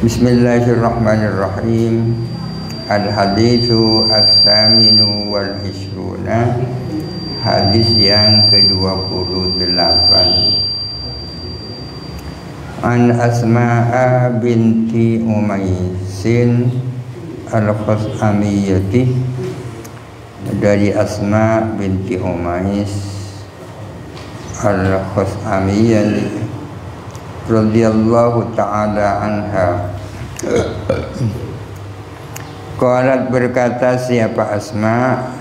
Bismillahirrahmanirrahim. Al-hadithu as-saminu wal ishruna. Hadis yang ke-28. An Asma'a binti Umaysin al-Khus'amiyyati, dari Asma binti Umais al-Khus'amiyyah radhiyallahu ta'ala anha. Qalat, berkata siapa Asma,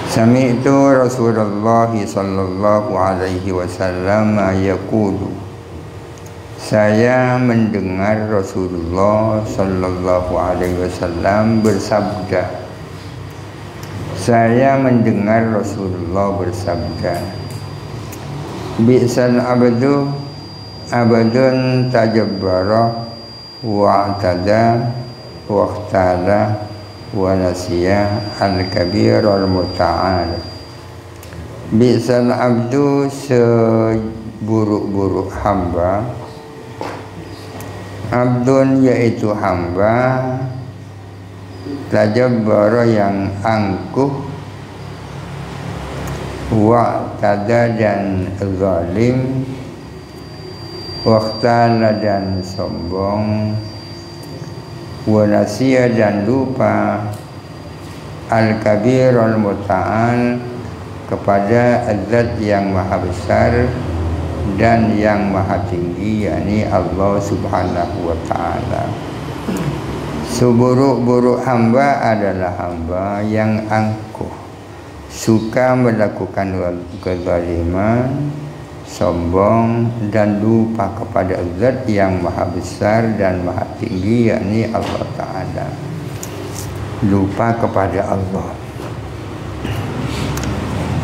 sami'tu Rasulullah sallallahu alaihi wasallam yaqulu, saya mendengar Rasulullah sallallahu alaihi wasallam bersabda. Saya mendengar Rasulullah bersabda, bi'sal abdu abadun tajabbara wa'tada waqtala wa nasiya al-kabir al-muta'al. Bi'sal abdu, seburuk-buruk hamba. Abdun, yaitu hamba. Tajabbara, yang angkuh. Wa'tada, dan zalim. Waqtala, dan sombong. Wa nasiya, dan lupa. Al-kabir al-muta'al, kepada Zat yang maha besar dan yang maha tinggi, yakni Allah subhanahu wa ta'ala. Seburuk-buruk hamba adalah hamba yang angkuh, suka melakukan kezaliman, sombong, dan lupa kepada Zat yang maha besar dan maha tinggi, yakni Allah Ta'ala. Lupa kepada Allah.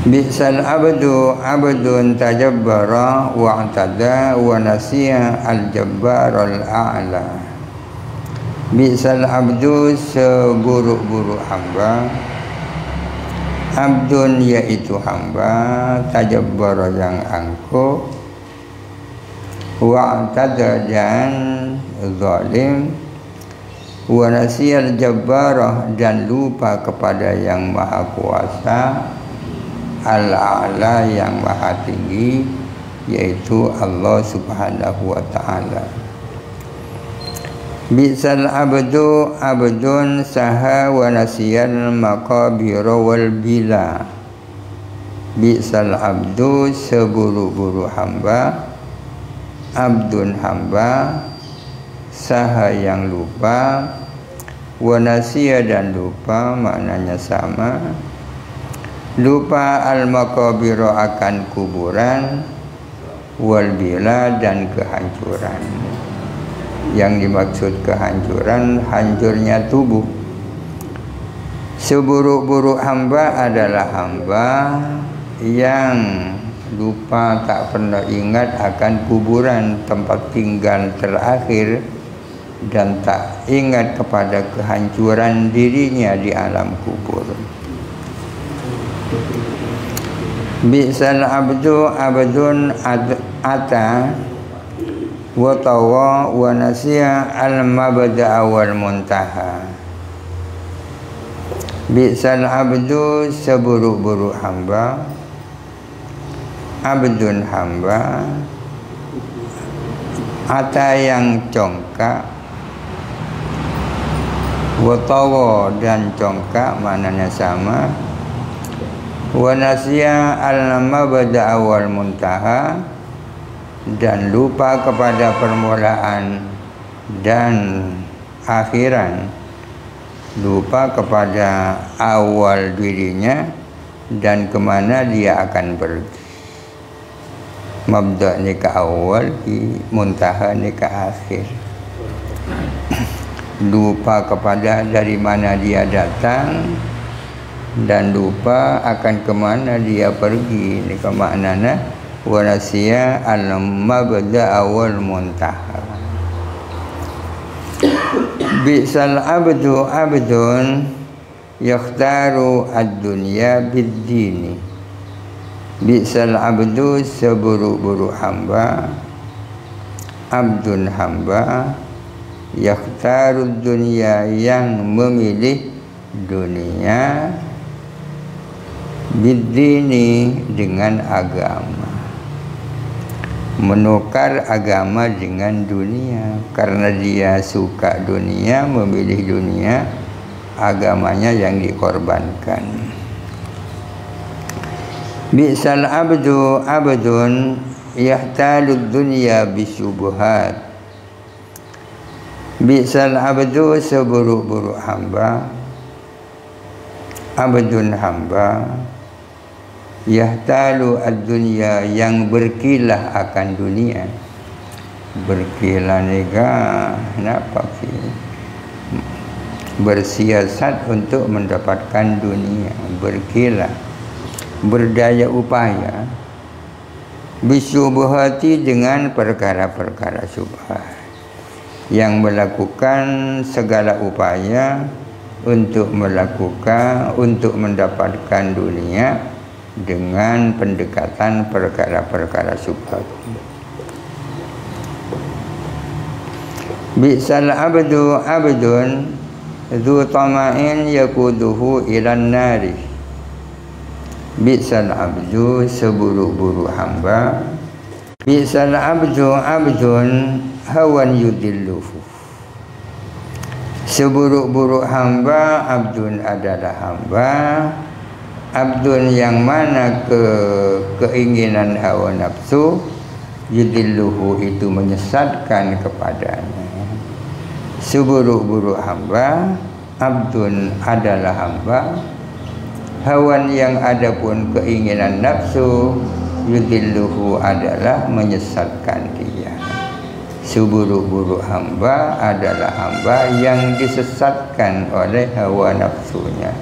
Bi'sal abdu abdun tajabbara wa'tada wa nasiya al-jabbar al-a'la. Bi'sal abdu, seburuk-buruk hamba. Abdun, yaitu hamba. Tajabbara, yang angkuh. Wa'tada, dan zalim. Wa nasiyal jabbarah, dan lupa kepada yang maha kuasa. Al-a'la, yang maha tinggi, yaitu Allah subhanahu wa ta'ala. Bi'sal abdu abdun saha wa nasiyal maqabira wal bila. Bi'sal abdu, seburuk-buruk hamba. Abdun, hamba. Saha, yang lupa. Wa nasiya, dan lupa, maknanya sama. Lupa al-maqabira, akan kuburan. Wal bila, dan kehancuran. Yang dimaksud kehancuran, hancurnya tubuh. Seburuk-buruk hamba adalah hamba yang lupa, tak pernah ingat akan kuburan, tempat tinggal terakhir, dan tak ingat kepada kehancuran dirinya di alam kubur. Bi'sal abdu abdun ata wa tawa wa nasiya al-mabda'a wal muntaha. Bi'sal abdu, seburuk-buruk hamba. Abdun, hamba. Ata, yang congkak. Wa tawa, dan congkak, maknanya sama. Wa nasiya al-mabda'a wal muntaha, dan lupa kepada permulaan dan akhiran. Lupa kepada awal dirinya dan kemana dia akan pergi. Mabda' ni ke awal, muntaha ni ke akhir. Lupa kepada dari mana dia datang, dan lupa akan kemana dia pergi. Ini kemaknanya wa nasiya al-mabda'a wal muntaha. Bi'sal abdu abdun yakhtaru ad-dunya bid-dini. Bi'sal abdu, seburuk-buruk hamba. abdun hamba, yakhtarud dunia yang memilih dunia, bidini dengan agama, menukar agama dengan dunia. Karena dia suka dunia, memilih dunia, agamanya yang dikorbankan. Bi'sal abdu abdun yahtalud dunya bisyubuhat. Bi'sal abdu seburuk-buruk hamba, abdun hamba, yahtalu ad-dunya yang berkilah akan dunia. Berkilah nega kenapa sih? Bersiasat untuk mendapatkan dunia, berkilah, berdaya upaya, bisyubhati dengan perkara-perkara syubhat, yang melakukan segala upaya untuk mendapatkan dunia dengan pendekatan perkara-perkara syubhat. Bi'sal abdu abdun dzu tama'in yakuduhu ilan nari. Bi'sal abdu seburuk-buruk hamba, bi'sal abdu abdun hawan yudilluhu. Seburuk-buruk hamba, abdun adalah hamba, abdun yang mana keinginan hawa nafsu, yudilluhu itu menyesatkan kepadanya. Seburuk-buruk hamba, abdun adalah hamba, hawan yang ada pun keinginan nafsu, yudilluhu adalah menyesatkan dia. Seburuk-buruk hamba adalah hamba yang disesatkan oleh hawa nafsunya.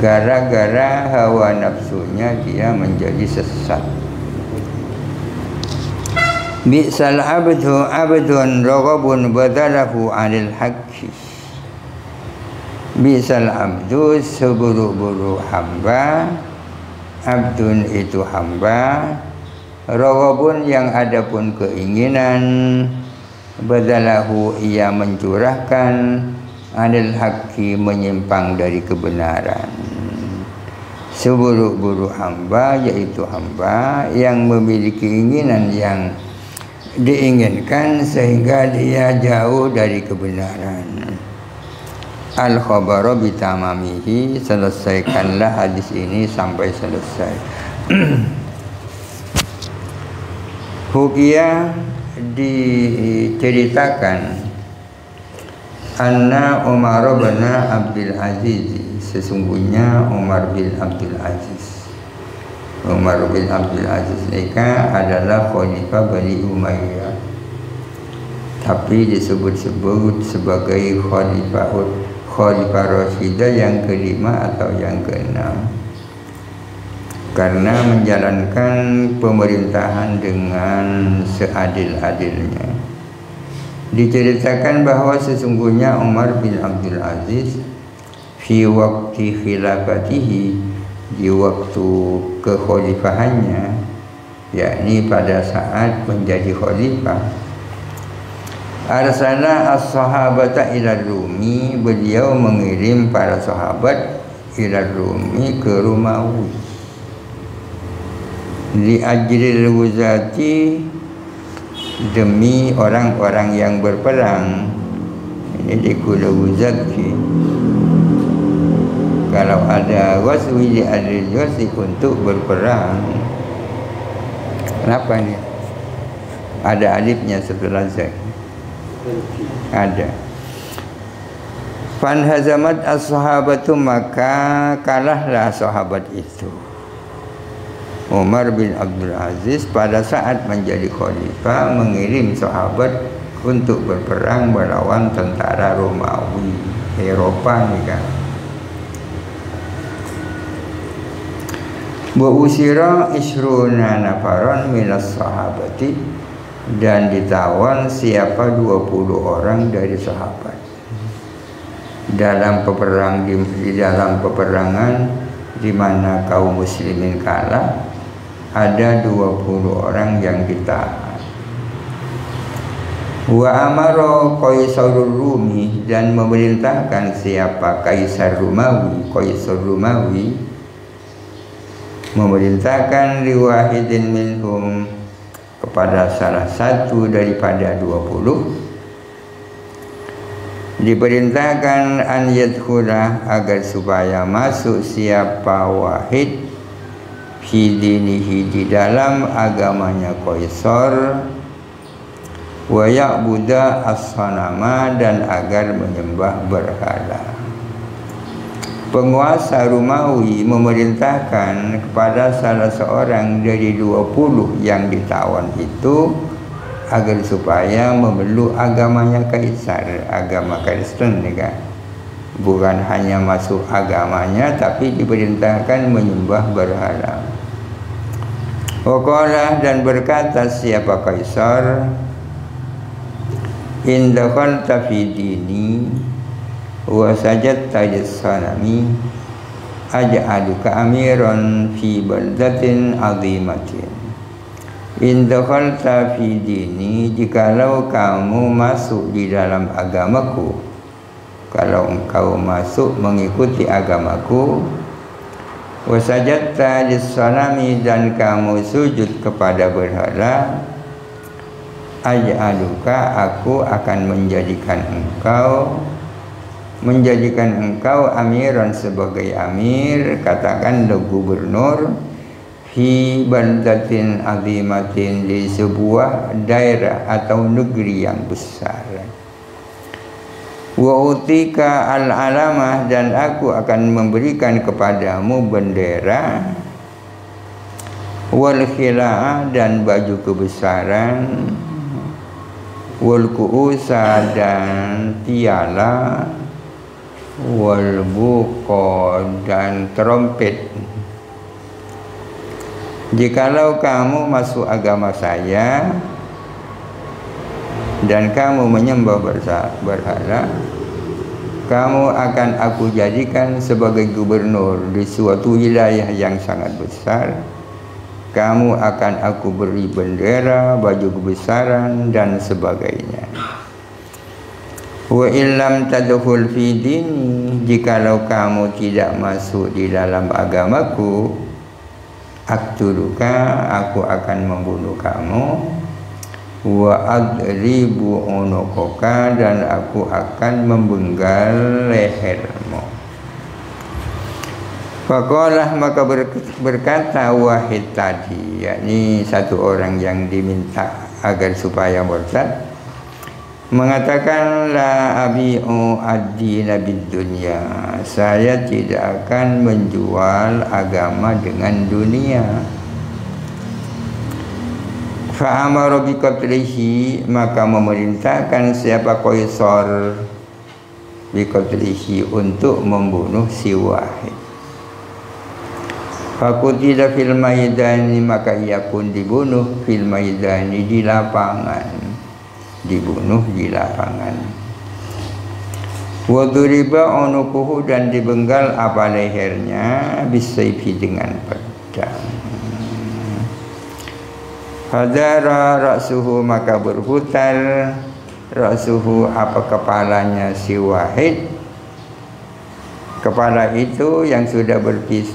Gara-gara hawa nafsunya dia menjadi sesat. Bi'sal abdu abdun raghabun badalahu 'anil haqqi. Bi'sal abdu seburuk-buruk hamba, abdun itu hamba, raghabun yang ada pun keinginan, badalahu ia mencurahkan, 'anil haqqi menyimpang dari kebenaran. Seburuk-buruk hamba yaitu hamba yang memiliki keinginan yang diinginkan sehingga dia jauh dari kebenaran. Al-khabaru bitamamihi, selesaikanlah hadis ini sampai selesai. Hukia diceritakan anna Umar bin Abdul Aziz, sesungguhnya Umar bin Abdul Aziz, Umar bin Abdul Aziz mereka adalah khalifah Bani Umayyah, tapi disebut-sebut sebagai khalifah Rashidah yang kelima atau yang keenam, karena menjalankan pemerintahan dengan seadil-adilnya. Diceritakan bahwa sesungguhnya Umar bin Abdul Aziz fi waqti khilafatihi, di waktu kekhalifahannya, yakni pada saat menjadi khalifah, arsala as-sahabata ila Rumi, beliau mengirim para sahabat ila Rumi ke Romawi, li ajril wuzati, demi orang-orang yang berperang. Ini dikula wuzati, kalau ada waswi di adil wasi untuk berperang. Kenapa ini? Ada alifnya setelah zak. Ada. Fanhazamat as-sahabatu, maka kalahlah sahabat itu. Umar bin Abdul Aziz pada saat menjadi khalifah mengirim sahabat untuk berperang melawan tentara Romawi, Eropa nih kan. Wa usira isruna nafaran minas sahabati, dan ditawan siapa 20 orang dari sahabat dalam dalam peperangan di mana kaum muslimin kalah, ada 20 orang yang ditahan. Wa amara Qaisarur Rumi, dan memerintahkan siapa Kaisar Romawi, Qaisar Romawi memerintahkan liwahidin minhum, kepada salah satu daripada 20, diperintahkan an yadkhula, agar supaya masuk siapa wahid fi dinihi, di dalam agamanya Qaisar, wa ya'buda as-sanama, dan agar menyembah berhala. Penguasa Romawi memerintahkan kepada salah seorang dari 20 yang ditawan itu agar supaya memeluk agamanya Kaisar, agama Kristen, kan? Bukan hanya masuk agamanya, tapi diperintahkan menyembah berhala. Waqala, dan berkata siapa Kaisar, in dakhalta fi dini wa sajadta lis-sanami aj'aluka amiran fi baldatin azimatin. In dakhalta fi dini, jikalau kamu masuk di dalam agamaku, kalau engkau masuk mengikuti agamaku, wa sajadta lis-sanami, dan kamu sujud kepada berhala, aj'aluka, aku akan menjadikan engkau amiran, sebagai amir, katakan gubernur, fi baldatin azimatin, di sebuah daerah atau negeri yang besar. Wa utika al-alamah, dan aku akan memberikan kepadamu bendera, wal khila'ah, dan baju kebesaran, wal ku'usa, dan piala, wal buqa, dan trompet. Jikalau kamu masuk agama saya dan kamu menyembah berhala, kamu akan aku jadikan sebagai gubernur di suatu wilayah yang sangat besar. Kamu akan aku beri bendera, baju kebesaran, dan sebagainya. Wa illam tadkhul fi dini, jikalau kamu tidak masuk di dalam agamaku, aktuluka, aku akan membunuh kamu, wa adribu unuqaka, dan aku akan membenggal lehermu. Faqalah, maka berkata wahid tadi, yakni satu orang yang diminta agar supaya murtad, mengatakan, la abi'u ad-dina bid-dunya, saya tidak akan menjual agama dengan dunia. Fa'amara biqatlihi, maka memerintahkan siapa Qaisar biqatlihi, untuk membunuh si wahid. Fakutila fil maidani, maka ia pun dibunuh fil maidani, di lapangan, dibunuh di lapangan. Wa duriba unuquhu, dan dibenggal apa lehernya, bisayfi, dengan pedang. Hadara ra'suhu, maka berputar ra'suhu, apa kepalanya si wahid. Kepala itu yang sudah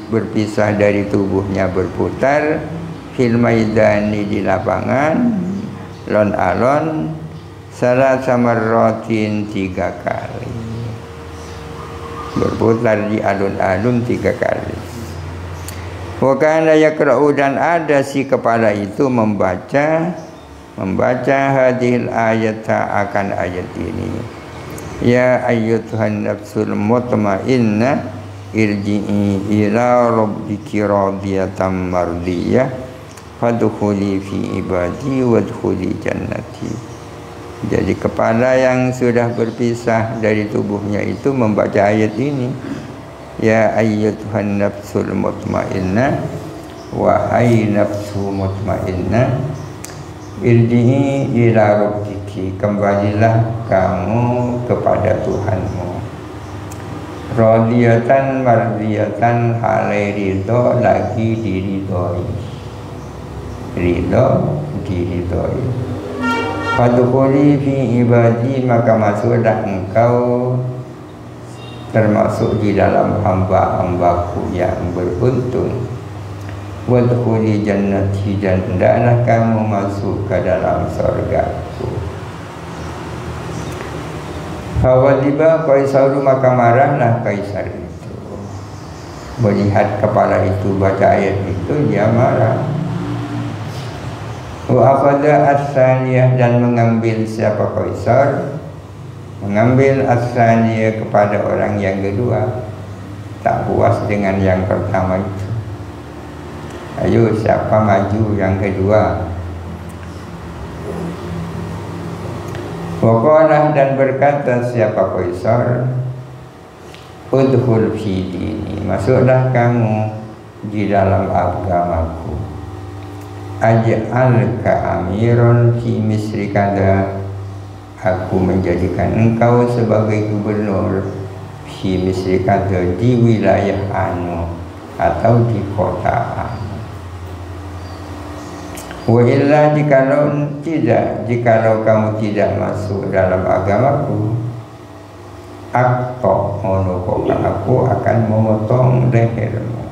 berpisah dari tubuhnya berputar fil maidani, di lapangan, lon alon, salasa marratin, 3 kali, berputar di alun-alun 3 kali. Wa kana yaqra'u, dan ada si kepala itu membaca hadhil ayata, akan ayat ini. Ya ayyatuhan nafsul mutmainnah, irji'i ila rabbiki radiyatan mardiyah, fadkhuli fi ibadi wadkhuli jannati. Jadi kepala yang sudah berpisah dari tubuhnya itu membaca ayat ini. Ya ayyatuhan nafsul mutmainnah, wahai nafsu mutmainnah, irji'i ila rabbiki, kembalilah kamu kepada Tuhanmu, radiyatan mardiyatan, halai ridho, lagi diridhoi, ridho diridhoi. Fadkhuli fi ibadi, maka masuklah engkau termasuk di dalam hamba-hambaku yang beruntung. Wadkhuli jannati, dan hendaklah kamu masuk ke dalam surgaku. Fawadiba Qaisaru, maka marahlah Kaisar itu. Melihat kepala itu baca ayat itu, dia marah. Wa akhadha as-saniyah, dan mengambil siapa Kaisar, mengambil as-saniyah kepada orang yang kedua. Tak puas dengan yang pertama itu, ayo siapa maju yang kedua. Waqalah, dan berkata siapa Kaisar, udkhul fi dini, masuklah kamu di dalam agamaku. Aj'alka amiron fi misri kada, aku menjadikan engkau sebagai gubernur fi misri kada, di wilayah anu atau di kota anu. Wa illa, jikalau kamu tidak masuk dalam agamaku, aku akan memotong lehermu.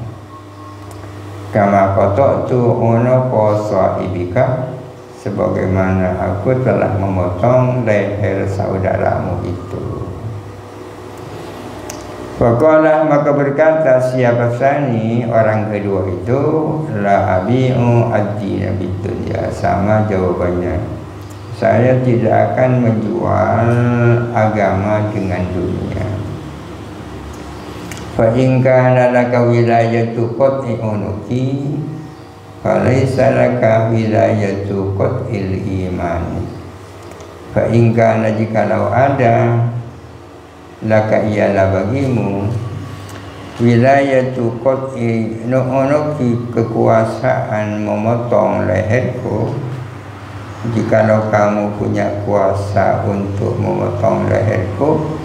Kama qata'tu unuqa sahibika, sebagaimana aku telah memotong leher saudaramu itu. Faqala, maka berkata siapa Sani, orang kedua itu, la abi'u ad-dina bid-dunya, sama jawabannya, saya tidak akan menjual agama dengan dunia. Fa in kana laka wilayatu qat'i unuki, falaysa laka wilayatu qat'il iman. Fa in kana, jikalau ada, laka ialah bagimu, wilayatu qat'i unuki, kekuasaan memotong leherku. Jikalau kamu punya kuasa untuk memotong leherku,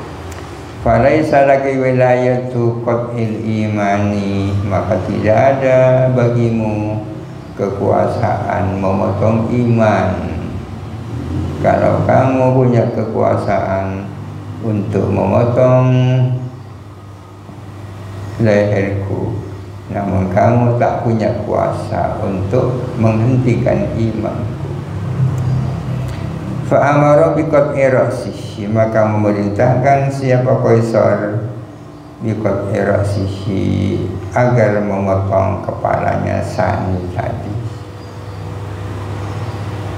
falaisa laka wilayatu qat'il imani, maka tidak ada bagimu kekuasaan memotong iman. Kalau kamu punya kekuasaan untuk memotong leherku, namun kamu tak punya kuasa untuk menghentikan imanku. Fa'amara biqat'i ra'sihi, maka memerintahkan siapa Kaisar biqat'i ra'sihi, agar memotong kepalanya Sani tadi.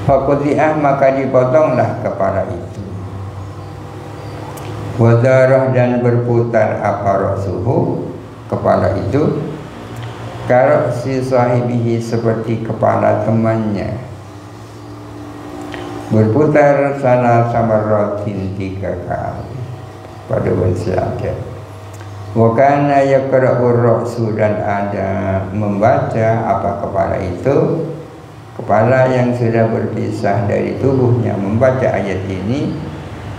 Faquti'ah, maka dipotonglah kepala itu. Wadarah, dan berputar apa ra'suhu, kepala itu, kara'si sahibihi, seperti kepala temannya, berputar sana samaratin 3 kali pada wasiat. Wa kana yaqra'ur ra'su, dan ada membaca apa kepala itu, kepala yang sudah berpisah dari tubuhnya, membaca ayat ini,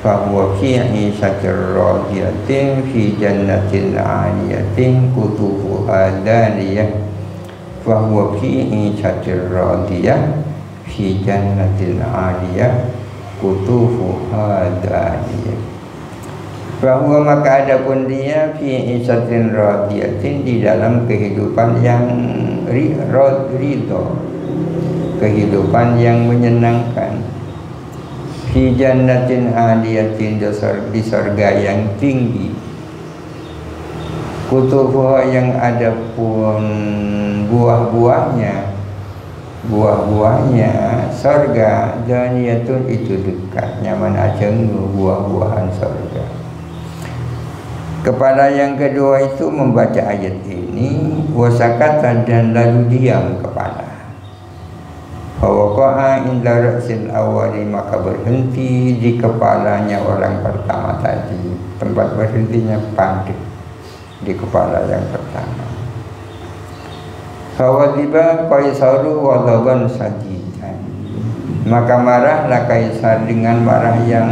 fa huwa fi 'ishatir radiyatin fi jannatin 'aliyatin qutufuha daniyah. Fa huwa fi 'ishatir radiyah fi jannatin 'aliyah qutufuha daniyah. Bahwa maka adapun dia fi 'ishatin radiyatin, di dalam kehidupan yang ridho, kehidupan yang menyenangkan, fi jannatin 'aliyatin, di surga yang tinggi, qutufuha, yang ada pun buah-buahnya surga, daniyatun, itu dekat, nyaman aja buah-buahan surga. Kepala yang kedua itu membaca ayat ini, wasakata, dan lalu diam kepala. Fawaqa'a inda ra'sil awali, maka berhenti di kepalanya orang pertama tadi. Tempat berhentinya pada di kepala yang pertama. Fawadiba Qaisaru ghadaban sadidan, maka marahlah Kaisar dengan marah yang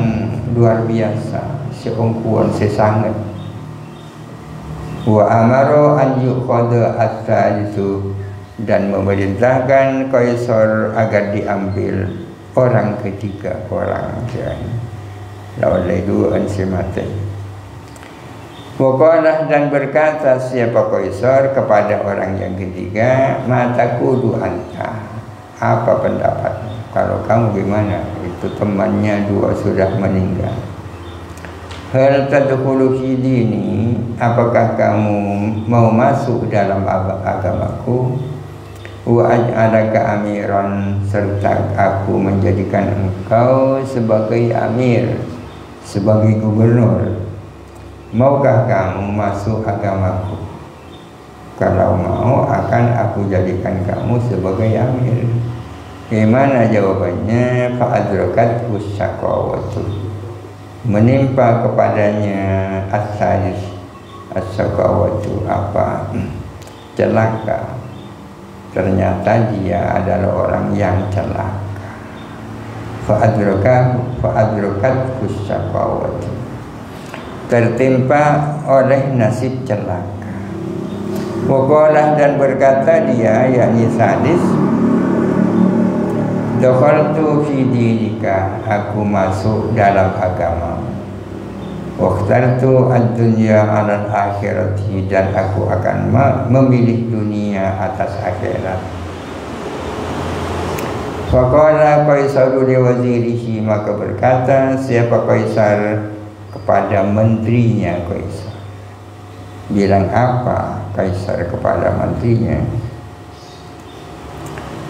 luar biasa, seungkuan, sesangat. Wa amaro an yuqada at-thalithu, dan memerintahkan Kaisar agar diambil orang ketiga orang oleh dua mati. Waqalah dan berkata siapa Kaisar kepada orang yang ketiga, mata kudu anta, apa pendapatmu? Kalau kamu gimana? Itu temannya dua sudah meninggal. Hal tadkhulu fi dini, apakah kamu mau masuk dalam agamaku? Wa aj'alaka amiran, serta aku menjadikan engkau sebagai amir, sebagai gubernur. Maukah kamu masuk agamaku? Kalau mau, akan aku jadikan kamu sebagai amir. Gimana jawabannya? Fa'adrakat usyaqawatu, menimpa kepadanya as-syaqawatu, apa? Celaka. Ternyata dia adalah orang yang celaka. Fa'adrakat usyaqawatu, tertimpa oleh nasib celaka. Waqalah dan berkata dia, yakni sadis, dakhaltu fi dinika, aku masuk dalam agamamu. Waqtartu ad-dunya 'alal akhirati, dan aku akan memilih dunia atas akhirat. Faqala Qaisaru li wazirihi, maka berkata siapa Kaisar kepada menterinya Kaisar. Bilang apa Kaisar kepada menterinya?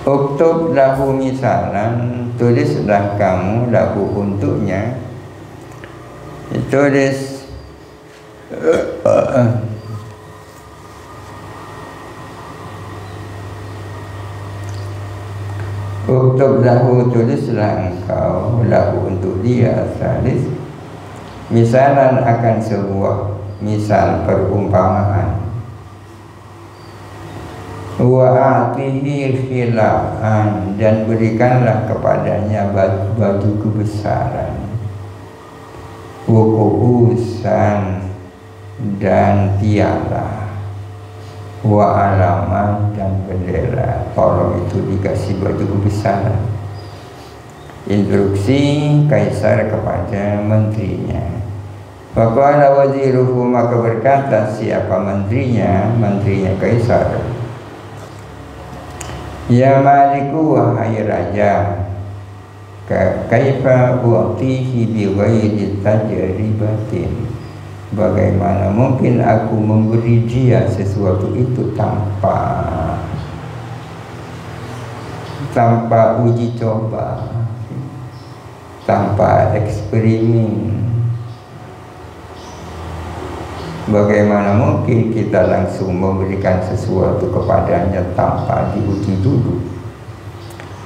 Uktub lahu misalan, tulislah kamu lahu untuknya, tulis uktub lahu, tulislah engkau lahu untuk dia salis, misalan akan sebuah misal perumpamaan. Wa atihi khilaan, dan berikanlah kepadanya baju kebesaran. Wa kuusan, dan piala. Wa alaman, dan bendera. Tolong itu dikasih baju kebesaran. Instruksi Kaisar kepada menterinya. Faqala waziruhu, maka berkata siapa menterinya Kaisar, ya maliku, wahai raja, kaifa u'tihi bi ghairi tajribatin, bagaimana mungkin aku memberi dia sesuatu itu tanpa uji coba, tanpa eksperimen. Bagaimana mungkin kita langsung memberikan sesuatu kepadanya tanpa diuji dulu?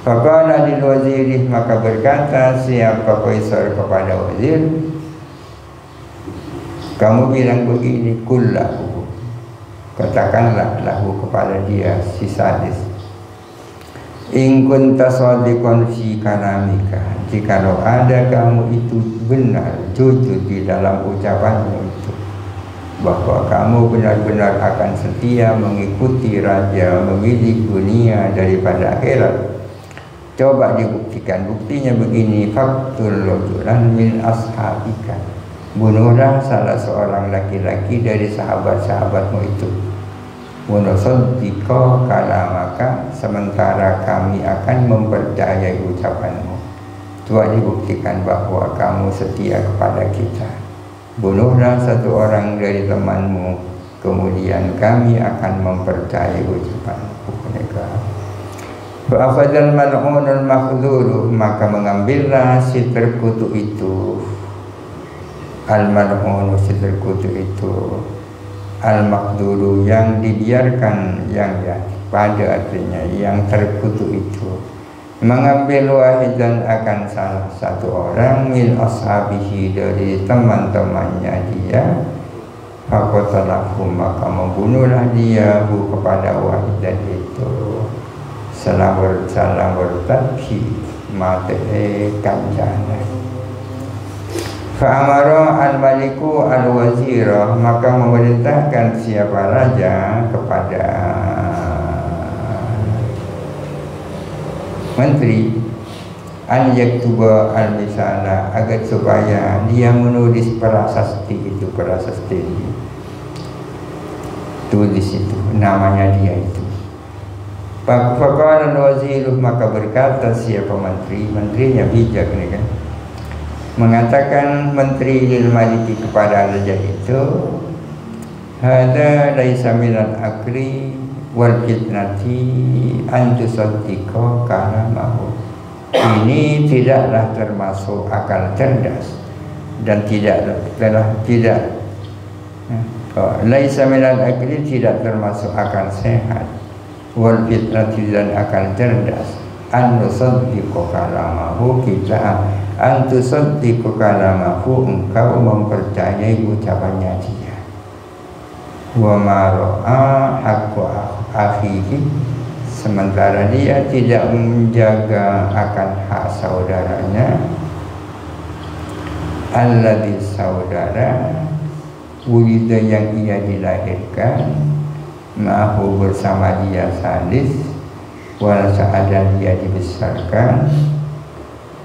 Faqala lil waziri, maka berkata siapa Kaisar kepada wazir, kamu bilang begini, kullahu, katakanlah lahu kepada dia si sadis, in kunta shadiqan fi kalamika, jikalau ada kamu itu benar, jujur di dalam ucapanmu itu, bahwa kamu benar-benar akan setia mengikuti raja, memilih dunia daripada akhirat, coba dibuktikan. Buktinya begini, faktul rajulan min ashabika, bunuhlah salah seorang laki-laki dari sahabat-sahabatmu itu. Wanusaddiqa kalamaka, sementara kami akan mempercayai ucapanmu. Coba dibuktikan bahwa kamu setia kepada kita. Bunuhlah satu orang dari temanmu, kemudian kami akan mempercayai ucapanmu. Fa'afadal mal'unul makhdhuru, maka mengambillah si terkutuk itu, al-mal'unu, si terkutuk itu, al-makhdhuru, yang dibiarkan, yang pada artinya yang terkutuk itu, mengambil wahidan akan salah satu orang min ashabihi, dari teman-temannya dia, faqatalahu, maka membunuhlah dia kepada wahidan itu, salam bertabhi mate kancana. Fa'amara al-maliku al-wazira, maka memerintahkan siapa raja kepada menteri, an yaktuba al-misala, agar supaya dia menulis prasasti itu, prasasti tulis itu namanya dia itu. Faqala al-waziru, maka berkata siapa menteri, menterinya bijak nih kan, mengatakan menteri lil maliki kepada raja itu, hada laisa minal akli wal fitnati an tusaddiqa kalamahu. Ini tidaklah termasuk akal cerdas dan tidak laisa minal akli, tidak termasuk akal sehat, wal fitnati dan akal cerdas, an tusaddiqa kalamahu, kita an tusaddiqa kalamahu, engkau mempercayai ucapannya dia. Wa ma ra'a haqqo akhihi, sementara dia tidak menjaga akan hak saudaranya, alladzi saudara wulida yang ia dilahirkan, ma'ahu bersama dia sadis, wal sa'adan dia dibesarkan.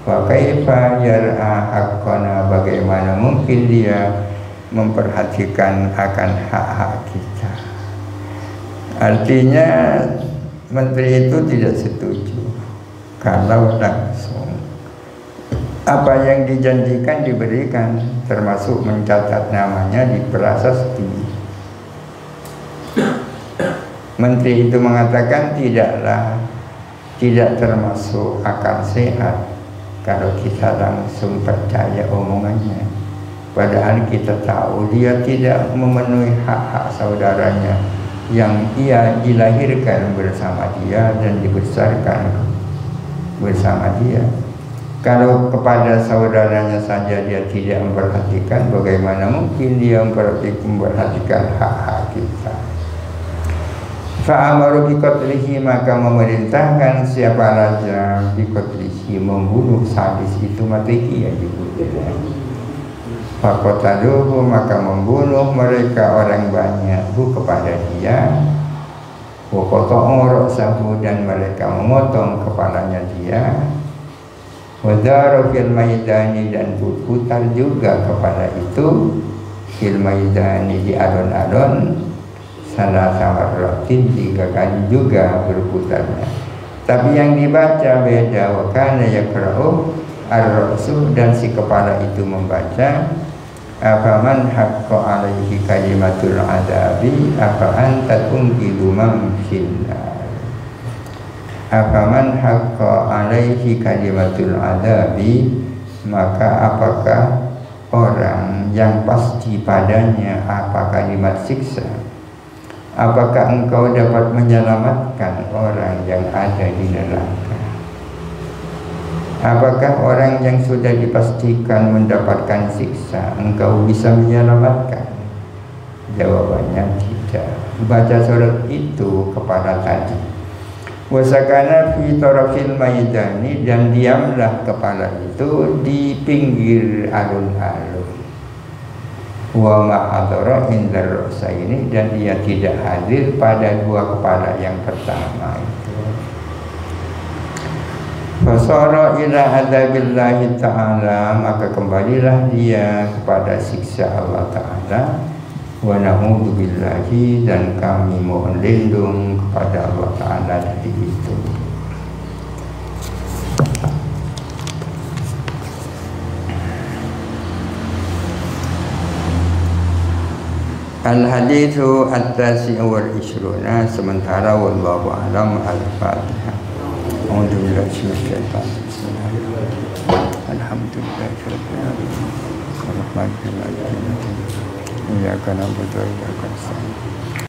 Wa kaifa yar'a haqqana, bagaimana mungkin dia memperhatikan akan hak-hak kita. Artinya menteri itu tidak setuju kalau langsung apa yang dijanjikan diberikan, termasuk mencatat namanya di prasasti. Menteri itu mengatakan tidak termasuk akal sehat kalau kita langsung percaya omongannya, padahal kita tahu dia tidak memenuhi hak-hak saudaranya yang ia dilahirkan bersama dia dan dibesarkan bersama dia. Kalau kepada saudaranya saja dia tidak memperhatikan, bagaimana mungkin dia memperhatikan hak-hak kita. Fa'amaru biqatlihi, maka memerintahkan siapa raja biqatlihi, membunuh sadis itu, mati ya dibunuh. Faqataluhu, maka membunuh mereka orang banyak kepada dia. Wa qata'u ra'sahu, dan mereka memotong kepalanya dia. Wa daru fil maidani, dan berputar juga kepala itu fil maidani, di alun-alun, salasa marratin, 3 kali juga berputarnya. Tapi yang dibaca beda. Wa kana yaqra'u ar-ra'su, dan si kepala itu membaca, afaman haqqa alaihi kalimatul adabi afa anta tunqidu man fillah. Afaman haqqa alaihi kalimatul adabi, maka apakah orang yang pasti padanya apa kalimat siksa, apakah engkau dapat menyelamatkan orang yang ada di neraka? Apakah orang yang sudah dipastikan mendapatkan siksa engkau bisa menyelamatkan? Jawabannya tidak. Baca surat itu kepada tadi. Wasakana fi tarafil maidani, dan diamlah kepala itu di pinggir alun-alun. Wa ma'adara indar ra'saini, dan dia tidak hadir pada 2 kepala yang pertama itu. Fasara ila adabillahi ta'ala, maka kembalilah dia kepada siksa Allah Ta'ala. Wa na'udzu billahi, dan kami mohon lindung kepada Allah Ta'ala dari itu. Al-hadithu at-tasi'u wal ishruna, sementara wallahu a'lam. Al-Fatihah. Alhamdulillahirabbil alamin. Arrahmanir rahim. Iyyaka na'budu wa iyyaka nasta'in.